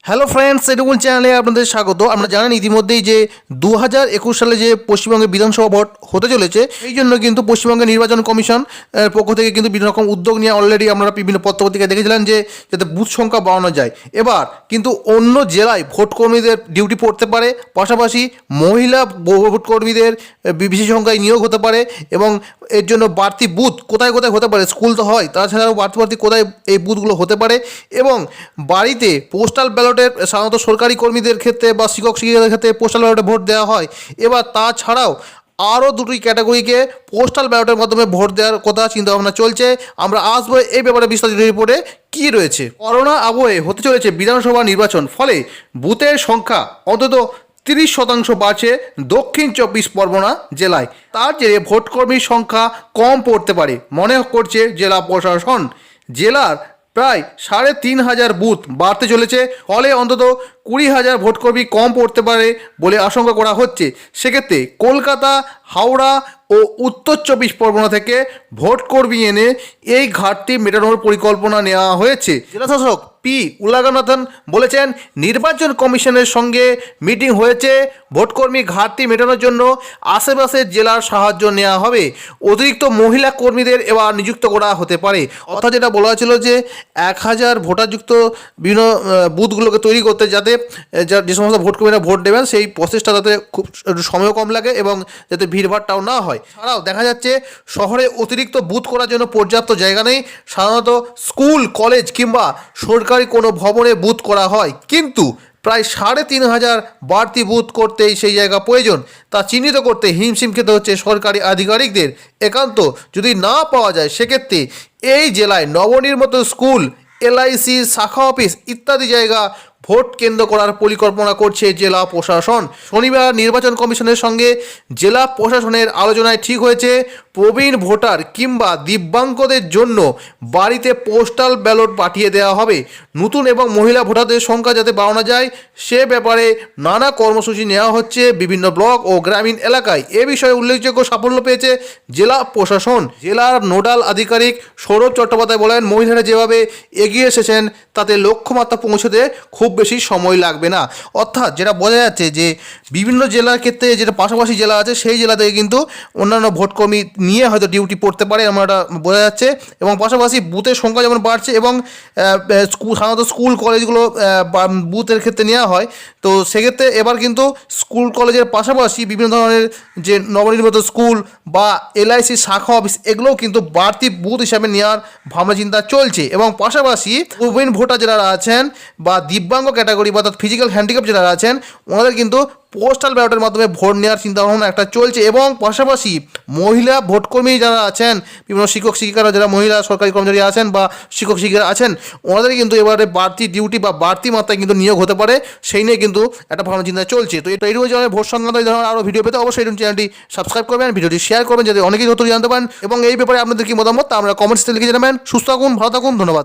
Hello friends, এডুকুল চ্যানেলে আপনাদের স্বাগত। আমরা জানেন ইতিমধ্যেই যে 2021 সালে যে পশ্চিমবঙ্গে বিধানসভা ভোট হতে চলেছে, এই জন্য কিন্তু পশ্চিমবঙ্গের নির্বাচন কমিশন পক্ষ থেকে কিন্তু বিভিন্ন রকম উদ্যোগ নিয়ে অলরেডি আমরা বিভিন্ন পত্রপত্রিকায় দেখেছিলাম যে যাতে বুথ সংখ্যা বাড়ানো যায়। এবার কিন্তু অন্য জেলায় ভোট কর্মীদের ডিউটি পড়তে পারে, পাশাপাশি মহিলা ভোট কর্মীদের বিশেষ সংখ্যায় নিয়োগ হতে পারে এবং এর জন্য বাড়তি বুথ কোথায় কোথায় হতে পারে, স্কুল তো হয়, তাছাড়াও বাড়তি কোথায় এই বুথগুলো হতে পারে এবং বাড়িতে পোস্টাল ব্যালটের সাধারণত সরকারি কর্মীদের ক্ষেত্রে বা শিক্ষক শিক্ষিকাদের ক্ষেত্রে পোস্টাল ব্যালটে ভোট দেওয়া হয়। এবার তাছাড়াও আরও দুটি ক্যাটাগরিকে পোস্টাল ব্যালটের মাধ্যমে ভোট দেওয়ার কথা চিন্তাভাবনা চলছে। আমরা আসবো এই ব্যাপারে বিস্তারিত রিপোর্টে কী রয়েছে। করোনা আবহে হতে চলেছে বিধানসভা নির্বাচন, ফলে বুথের সংখ্যা অন্তত 30% বাড়ছে দক্ষিণ 24 পরগনা জেলায়। তার জেরে ভোটকর্মীর সংখ্যা কম পড়তে পারে মনে করছে জেলা প্রশাসন। জেলার প্রায় 3,500 বুথ বাড়তে চলেছে, ফলে অন্তত 20,000 ভোটকর্মী কম পড়তে পারে বলে আশঙ্কা করা হচ্ছে। সেক্ষেত্রে কলকাতা, হাওড়া ও উত্তর 24 পরগনা থেকে ভোটকর্মী এনে এই ঘাটতি মেটানোর পরিকল্পনা নেওয়া হয়েছে। জেলাশাসক পি উল্লাগনাথন বলেছেন, নির্বাচন কমিশনের সঙ্গে মিটিং হয়েছে, ভোটকর্মী ঘাটতি মেটানোর জন্য আশেপাশের জেলার সাহায্য নেওয়া হবে। অতিরিক্ত মহিলা কর্মীদের এবার নিযুক্ত করা হতে পারে। অর্থাৎ যেটা বলা হয়েছিল যে 1,000 ভোটারযুক্ত বিভিন্ন বুথগুলোকে তৈরি করতে, যাতে যে সমস্ত ভোটকর্মীরা ভোট দেবেন সেই প্রসেসটা যাতে খুব সময়ও কম লাগে এবং যাতে ভিড়ভাড়টাও না হয়। ছাড়াও দেখা যাচ্ছে শহরে অতিরিক্ত বুথ করার জন্য পর্যাপ্ত জায়গা নেই। সাধারণত স্কুল, কলেজ কিংবা সরকারি কোনো ভবনে বুথ করা হয়, কিন্তু প্রায় 3,500 বাড়তি বুথ করতেই সেই জায়গা প্রয়োজন। তা চিহ্নিত করতে হিমশিম খেতে হচ্ছে সরকারি আধিকারিকদের। একান্ত যদি না পাওয়া যায়, সেক্ষেত্রে এই জেলায় নবনির্মিত স্কুল, LIC শাখা অফিস ইত্যাদি জায়গা ভোট কেন্দ্র করার পরিকল্পনা করছে জেলা প্রশাসন। শনিবার নির্বাচন কমিশনের সঙ্গে জেলা প্রশাসনের আলোচনায় ঠিক হয়েছে, প্রবীণ ভোটার কিংবা দিব্যাঙ্গদের জন্য বাড়িতে পোস্টাল ব্যালট পাঠিয়ে দেওয়া হবে। নতুন এবং মহিলা ভোটারদের সংখ্যা যাতে বাড়ানো যায় সে ব্যাপারে নানা কর্মসূচি নেওয়া হচ্ছে বিভিন্ন ব্লক ও গ্রামীণ এলাকায়। এ বিষয়ে উল্লেখযোগ্য সাফল্য পেয়েছে জেলা প্রশাসন। জেলার নোডাল আধিকারিক সৌরভ চট্টোপাধ্যায় বলেন, মহিলারা যেভাবে এগিয়ে এসেছেন তাতে লক্ষ্যমাত্রা পৌঁছতে খুব বেশি সময় লাগবে না। অর্থাৎ যেটা বোঝা যাচ্ছে যে বিভিন্ন জেলার ক্ষেত্রে যেটা পাশাপাশি জেলা আছে সেই জেলা থেকে কিন্তু অন্যান্য ভোটকর্মী নিয়ে হয়তো ডিউটি পড়তে পারে, আমরা বোঝা যাচ্ছে। এবং পাশাপাশি বুথের সংখ্যা যেমন বাড়ছে এবং সাধারণত স্কুল কলেজগুলো বুথের ক্ষেত্রে নেওয়া হয়, তো সেক্ষেত্রে এবার কিন্তু স্কুল কলেজের পাশাপাশি বিভিন্ন ধরনের যে নবনির্মিত স্কুল বা LIC শাখা অফিস এগুলোও কিন্তু বাড়তি বুথ হিসাবে নেওয়ার ভাবনা চিন্তা চলছে। এবং পাশাপাশি প্রবীণ ভোটার যারা আছেন বা দিব্যাঙ্গ ক্যাটাগরি বা অর্থাৎ ফিজিক্যাল হ্যান্ডিক্যাপ যারা আছেন, ওনাদের কিন্তু পোস্টাল ব্যালটের মাধ্যমে ভোট নেওয়ার চিন্তাভাবনা একটা চলছে। এবং পাশাপাশি মহিলা ভোটকর্মী যারা আছেন, বিভিন্ন শিক্ষক শিক্ষিকারা যারা মহিলা সরকারি কর্মচারী আছেন বা শিক্ষক শিক্ষিকারা আছেন, ওনাদের কিন্তু এবারে বাড়তি ডিউটি বা বাড়তি মাত্রায় কিন্তু নিয়োগ হতে পারে, সেই নিয়ে কিন্তু একটা ভাবনা চিন্তা চলছে। তো এই রয়েছে ভোট সংক্রান্ত এই ধরনের আরও ভিডিও পেতে অবশ্যই এই চ্যানেলটি সাবস্ক্রাইব করবেন, ভিডিওটি শেয়ার করবেন যাতে অনেকেই তথ্য জানতে পারেন। এবং এই ব্যাপারে আপনাদের কি মতামত তা আমরা কমেন্টসে লিখে জানাবেন। সুস্থ থাকুন, ভালো থাকুন, ধন্যবাদ।